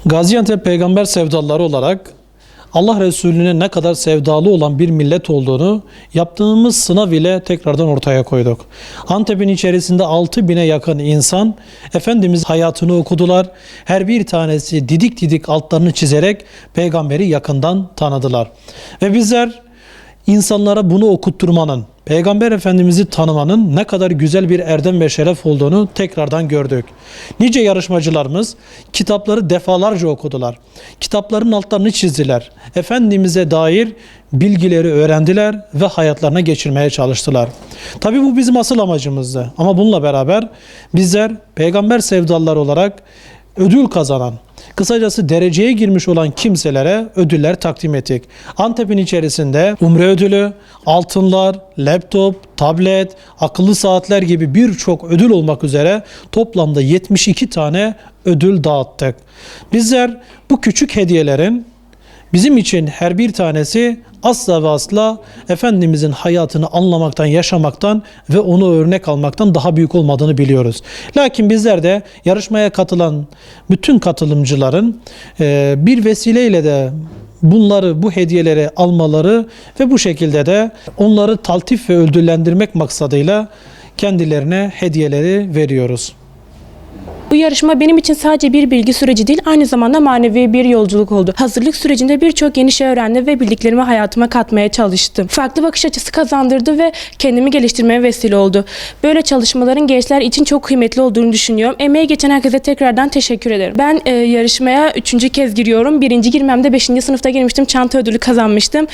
Gaziantep peygamber sevdalıları olarak Allah Resulüne ne kadar sevdalı olan bir millet olduğunu yaptığımız sınav ile tekrardan ortaya koyduk. Antep'in içerisinde 6000'e yakın insan Efendimiz hayatını okudular. Her bir tanesi didik didik altlarını çizerek peygamberi yakından tanıdılar. Ve bizler insanlara bunu okutturmanın, Peygamber Efendimiz'i tanımanın ne kadar güzel bir erdem ve şeref olduğunu tekrardan gördük. Nice yarışmacılarımız kitapları defalarca okudular. Kitapların altlarını çizdiler. Efendimiz'e dair bilgileri öğrendiler ve hayatlarına geçirmeye çalıştılar. Tabii bu bizim asıl amacımızdı. Ama bununla beraber bizler peygamber sevdalıları olarak ödül kazanan, kısacası dereceye girmiş olan kimselere ödüller takdim ettik. Antep'in içerisinde umre ödülü, altınlar, laptop, tablet, akıllı saatler gibi birçok ödül olmak üzere toplamda 72 tane ödül dağıttık. Bizler bu küçük hediyelerin bizim için her bir tanesi asla ve asla Efendimizin hayatını anlamaktan, yaşamaktan ve onu örnek almaktan daha büyük olmadığını biliyoruz. Lakin bizler de yarışmaya katılan bütün katılımcıların bir vesileyle de bu hediyeleri almaları ve bu şekilde de onları taltif ve ödüllendirmek maksadıyla kendilerine hediyeleri veriyoruz. Bu yarışma benim için sadece bir bilgi süreci değil, aynı zamanda manevi bir yolculuk oldu. Hazırlık sürecinde birçok yeni şey öğrendim ve bildiklerimi hayatıma katmaya çalıştım. Farklı bakış açısı kazandırdı ve kendimi geliştirmeye vesile oldu. Böyle çalışmaların gençler için çok kıymetli olduğunu düşünüyorum. Emeği geçen herkese tekrardan teşekkür ederim. Ben yarışmaya 3. kez giriyorum. 1. girmemde 5. sınıfta girmiştim. Çanta ödülü kazanmıştım.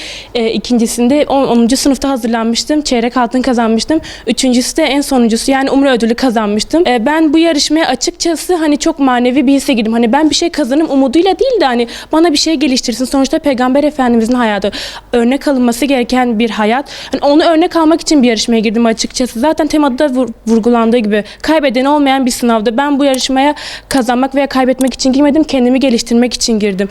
İkincisinde 10. sınıfta hazırlanmıştım. Çeyrek altın kazanmıştım. Üçüncüsü de en sonuncusu yani umre ödülü kazanmıştım. Ben bu yarışmaya açıkçası çok manevi bir hisse girdim. Hani ben bir şey kazanım umuduyla değil de hani bana bir şey geliştirsin. Sonuçta Peygamber Efendimizin hayatı örnek alınması gereken bir hayat. Hani onu örnek almak için bir yarışmaya girdim açıkçası. Zaten temada da vurgulandığı gibi kaybeden olmayan bir sınavda ben bu yarışmaya kazanmak veya kaybetmek için girmedim. Kendimi geliştirmek için girdim.